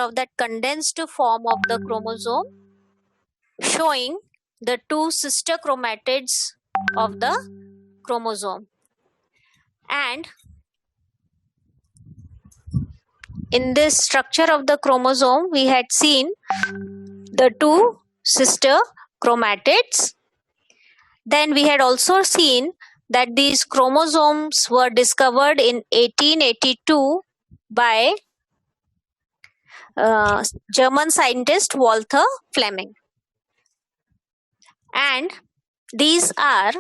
of that condensed form of the chromosome, showing the two sister chromatids of the chromosome. And in this structure of the chromosome, we had seen the two sister chromatids. Then we had also seen that these chromosomes were discovered in 1882 by German scientist Walther Fleming. And these are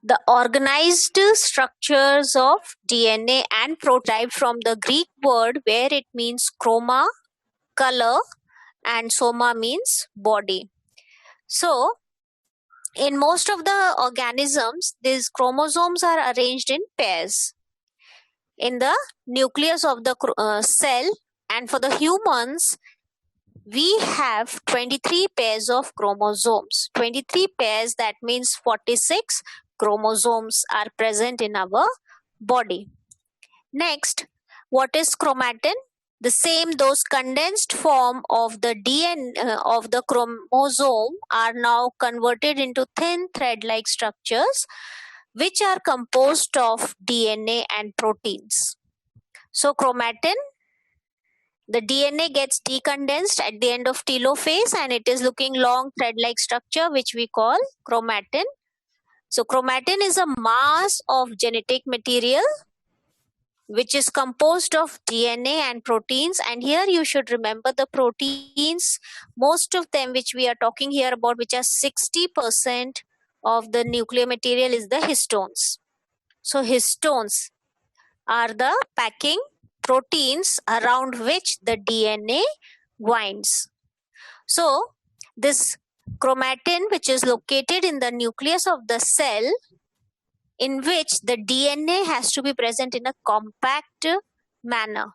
the organized structures of DNA and protein from the Greek word where it means chroma, color, and soma means body. So, in most of the organisms, these chromosomes are arranged in pairs in the nucleus of the cell, and for the humans, we have 23 pairs of chromosomes. 23 pairs, that means 46 chromosomes are present in our body. Next, what is chromatin? The same, those condensed form of the DNA of the chromosome are now converted into thin thread-like structures which are composed of DNA and proteins. So chromatin, the DNA gets decondensed at the end of telophase and it is looking long thread-like structure which we call chromatin. So chromatin is a mass of genetic material which is composed of DNA and proteins. And here you should remember the proteins, most of them which we are talking here about, which are 60% of the nuclear material is the histones. So histones are the packing proteins around which the DNA winds. So this chromatin, which is located in the nucleus of the cell, in which the DNA has to be present in a compact manner,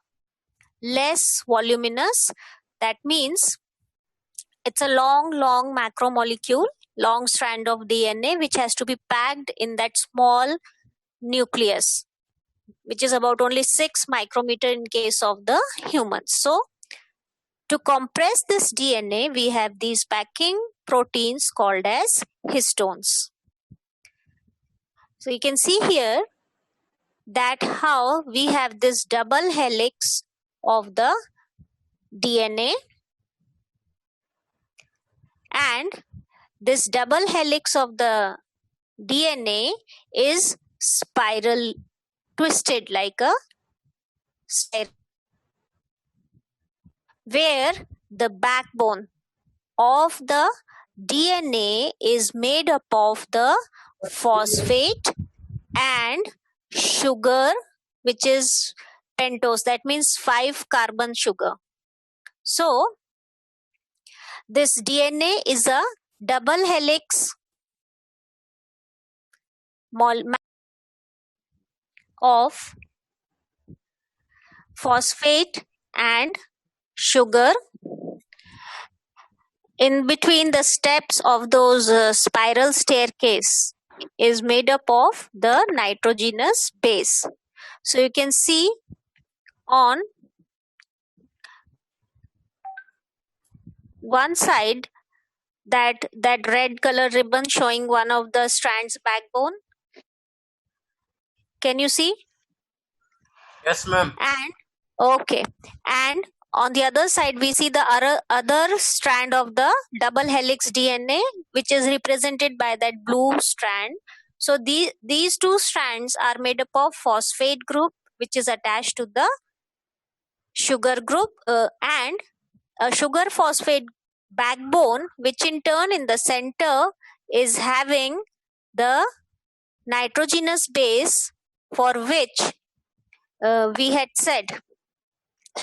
less voluminous. That means it's a long macromolecule, long strand of DNA which has to be packed in that small nucleus, which is about only 6 micrometer in case of the humans. So to compress this DNA, we have these packing proteins called as histones. So you can see here that how we have this double helix of the DNA, and this double helix of the DNA is spiral twisted like a spiral, where the backbone of the DNA is made up of the phosphate and sugar, which is pentose, that means 5 carbon sugar. So this DNA is a double helix of phosphate and sugar. In between the steps of those spiral staircase is made up of the nitrogenous base. So you can see on one side that red color ribbon showing one of the strands backbone. Can you see? Yes, ma'am. And okay, and on the other side we see the other strand of the double helix DNA, which is represented by that blue strand. So these two strands are made up of phosphate group, which is attached to the sugar group, and a sugar phosphate backbone, which in turn in the center is having the nitrogenous base, for which we had said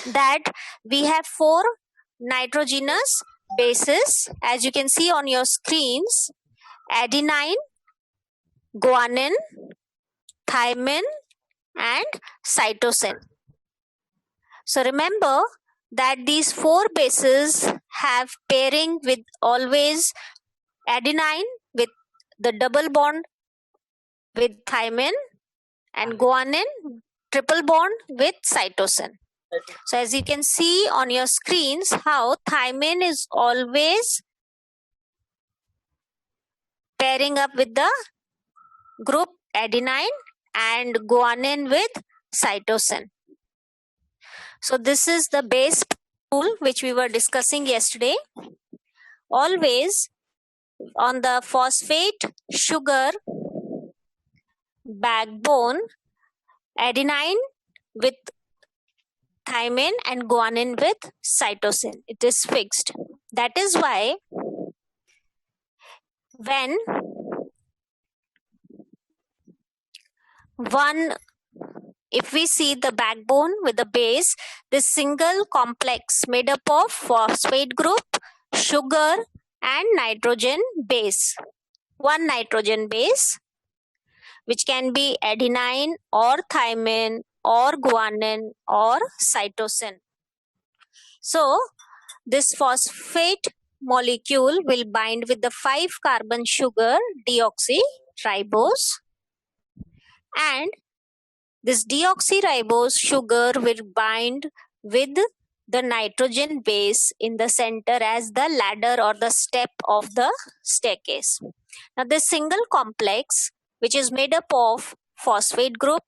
that we have 4 nitrogenous bases, as you can see on your screens: adenine, guanine, thymine, and cytosine. So remember that these 4 bases have pairing with always adenine with the double bond with thymine, and guanine triple bond with cytosine. So as you can see on your screens, how thymine is always pairing up with the group adenine and guanine with cytosine. So this is the base rule which we were discussing yesterday. Always on the phosphate sugar backbone, adenine with thymine and guanine with cytosine. It is fixed. That is why when if we see the backbone with the base, this single complex made up of phosphate group, sugar and nitrogen base. One nitrogen base which can be adenine or thymine or guanine or cytosine. So this phosphate molecule will bind with the 5-carbon sugar deoxyribose, and this deoxyribose sugar will bind with the nitrogen base in the center as the ladder or the step of the staircase. Now this single complex, which is made up of phosphate group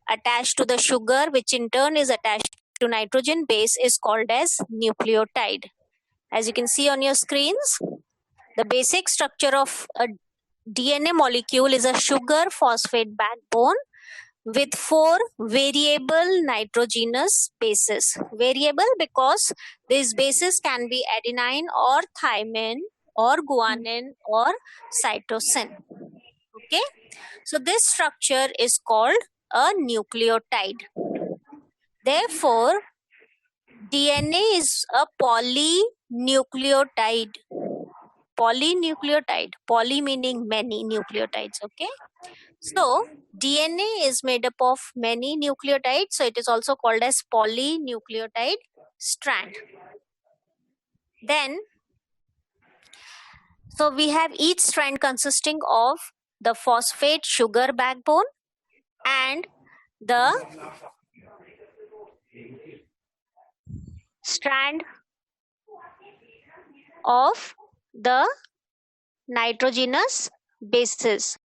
attached to the sugar, which in turn is attached to nitrogen base, is called as nucleotide. As you can see on your screens, the basic structure of a DNA molecule is a sugar phosphate backbone with 4 variable nitrogenous bases. Variable because these bases can be adenine or thymine or guanine or cytosine. Okay, so this structure is called a nucleotide. Therefore, DNA is a polynucleotide. Polynucleotide. Poly meaning many nucleotides. Okay. So DNA is made up of many nucleotides. So it is also called as polynucleotide strand. Then, so we have each strand consisting of the phosphate sugar backbone and the strand of the nitrogenous bases.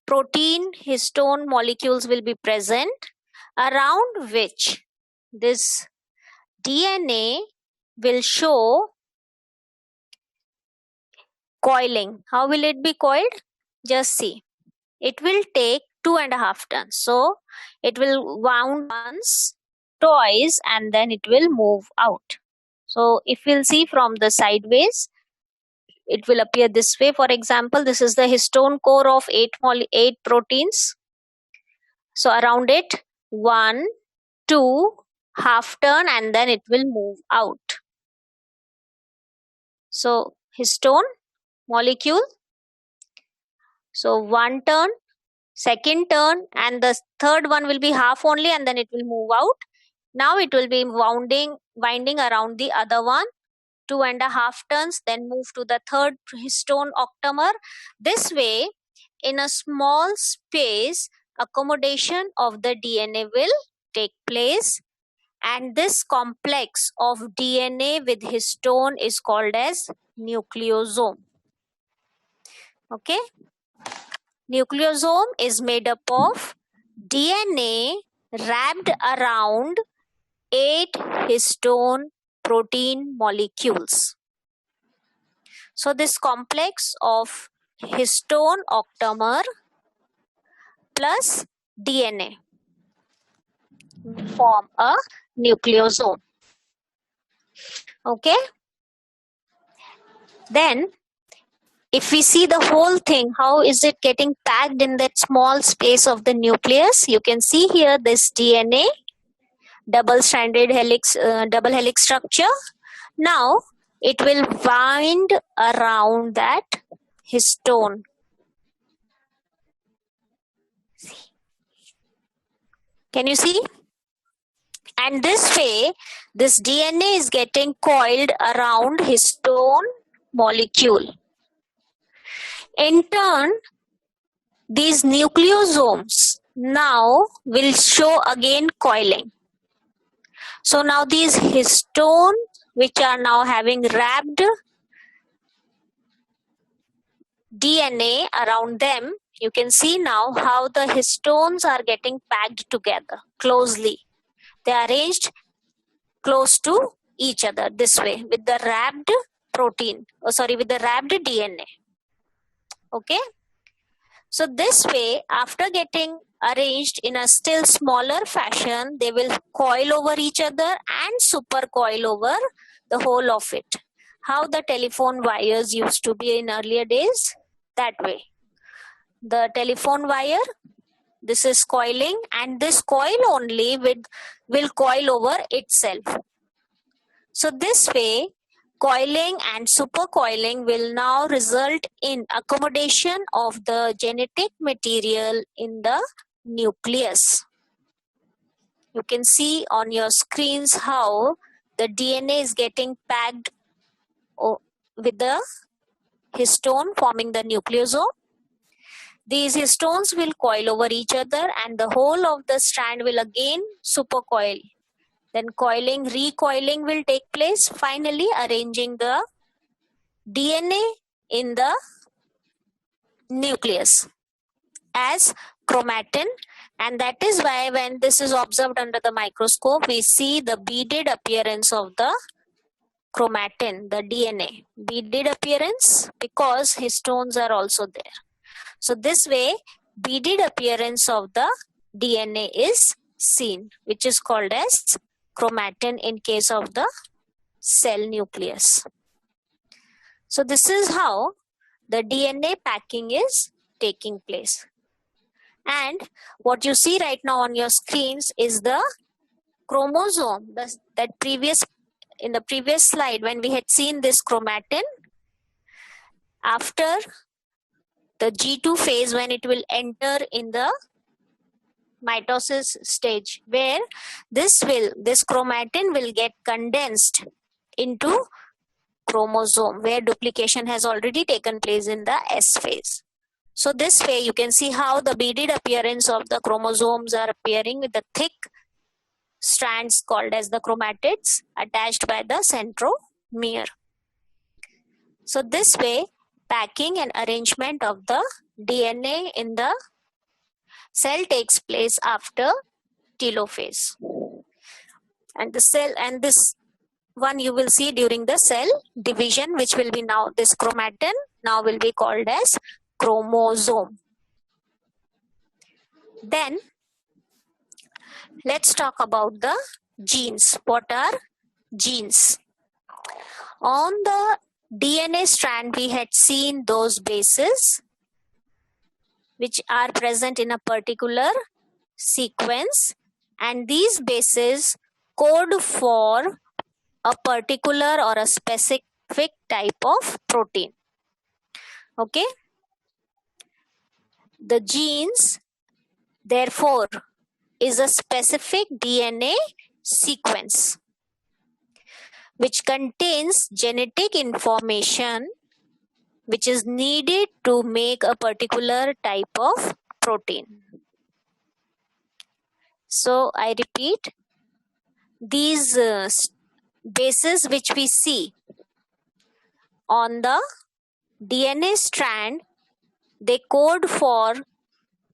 Protein histone molecules will be present around which this DNA will show coiling. How will it be coiled? Just see. It will take 2.5 tons. So it will wound once, twice, and then it will move out. So if we'll see from the sideways, it will appear this way. For example, this is the histone core of 8 proteins. So around it, 1, 2, half turn, and then it will move out. So histone molecule. So 1 turn, 2nd turn, and the 3rd one will be half only, and then it will move out. Now it will be winding around the other one, 2.5 turns, then move to the 3rd histone octamer. This way, in a small space, accommodation of the DNA will take place, and this complex of DNA with histone is called as nucleosome. Okay, nucleosome is made up of DNA wrapped around 8 histone protein molecules. So this complex of histone octamer plus DNA form a nucleosome. Okay. Then if we see the whole thing, how is it getting packed in that small space of the nucleus? You can see here this DNA, double-stranded helix, double helix structure. Now it will wind around that histone. Can you see? And this way, this DNA is getting coiled around histone molecule. In turn, these nucleosomes Now we'll show again coiling. So now these histones which are now having wrapped DNA around them, you can see now how the histones are getting packed together closely. They are arranged close to each other this way with the wrapped with the wrapped DNA. Okay. So this way, after getting arranged in a still smaller fashion, they will coil over each other and super coil over the whole of it. How the telephone wires used to be in earlier days, that way. The telephone wire, this is coiling, and this coil only will coil over itself. So this way, coiling and supercoiling will now result in accommodation of the genetic material in the nucleus. You can see on your screens how the DNA is getting packed with the histone forming the nucleosome. These histones will coil over each other and the whole of the strand will again supercoil. Then coiling, recoiling will take place, finally arranging the DNA in the nucleus as chromatin, and that is why when this is observed under the microscope we see the beaded appearance of the chromatin, the DNA. Beaded appearance because histones are also there. So this way beaded appearance of the DNA is seen, which is called as chromatin in case of the cell nucleus. So this is how the DNA packing is taking place. And what you see right now on your screens is the chromosome. In the previous slide, when we had seen this chromatin, after the G2 phase, when it will enter in the mitosis stage, where this chromatin will get condensed into chromosome, where duplication has already taken place in the S phase. So this way you can see how the beaded appearance of the chromosomes are appearing with the thick strands called as the chromatids attached by the centromere. So this way packing and arrangement of the DNA in the cell takes place after telophase. And the cell, and this one you will see during the cell division, which will be now this chromatin now will be called as chromosome. Then let's talk about the genes. What are genes? On the DNA strand we had seen those bases which are present in a particular sequence, and these bases code for a particular or a specific type of protein. Okay, the genes therefore is a specific DNA sequence which contains genetic information which is needed to make a particular type of protein. So I repeat, these bases which we see on the DNA strand, they code for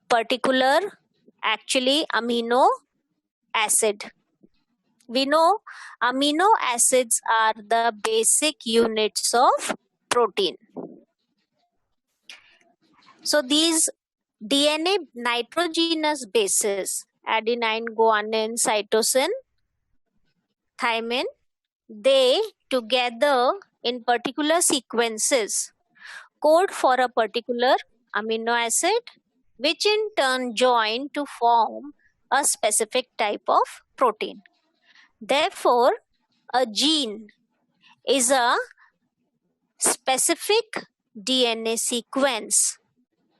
particular actually amino acid. We know amino acids are the basic units of protein. So these DNA nitrogenous bases, adenine, guanine, cytosine, thymine, they together in particular sequences code for a particular amino acid, which in turn join to form a specific type of protein. Therefore, a gene is a specific DNA sequence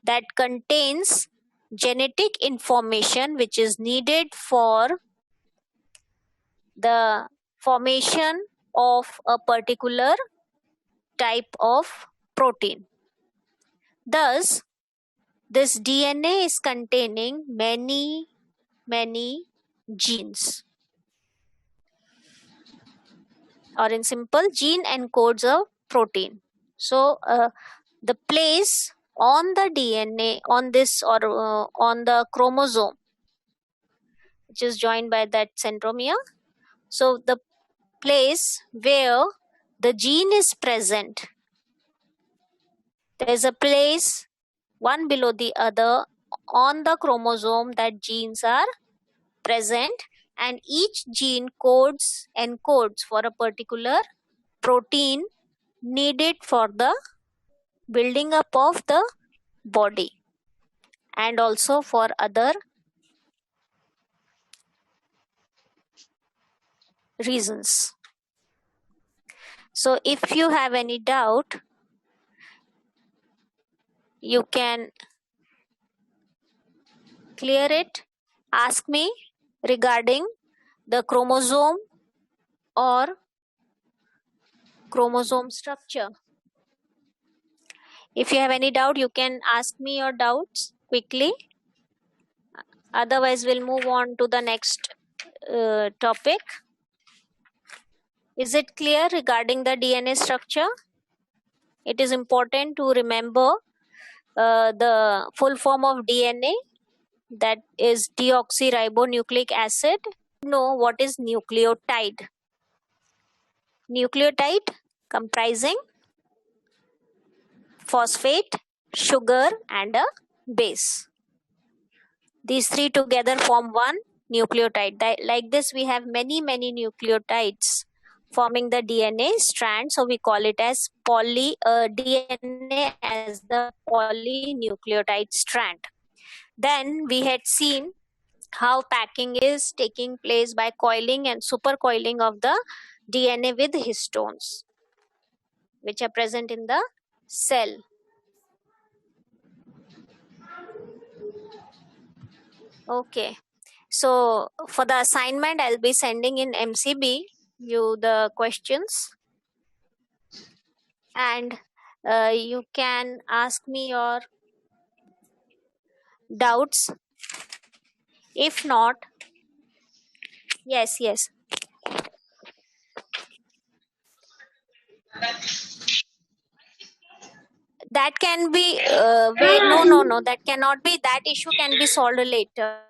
that contains genetic information which is needed for the formation of a particular type of protein. Thus, this DNA is containing many genes, or in simple, gene encodes a protein. So the place on the DNA, on this, or on the chromosome, which is joined by that centromere, so the place where the gene is present, there is a place one below the other on the chromosome that genes are present, and each gene encodes for a particular protein needed for the building up of the body, and also for other reasons. So if you have any doubt, you can clear it, ask me regarding the chromosome or chromosome structure. If you have any doubt, you can ask me your doubts quickly. Otherwise, we'll move on to the next topic. Is it clear regarding the DNA structure? It is important to remember the full form of DNA, that is deoxyribonucleic acid. Know what is nucleotide. Nucleotide comprising phosphate, sugar, and a base. These three together form one nucleotide. Like this, we have many nucleotides forming the DNA strand. So we call it as DNA as the polynucleotide strand. Then we had seen how packing is taking place by coiling and supercoiling of the DNA with histones, which are present in the cell. Okay. So for the assignment, I'll be sending in MCB you the questions, and you can ask me your doubts. If not, yes, that can be no, that cannot be. That issue can be solved later.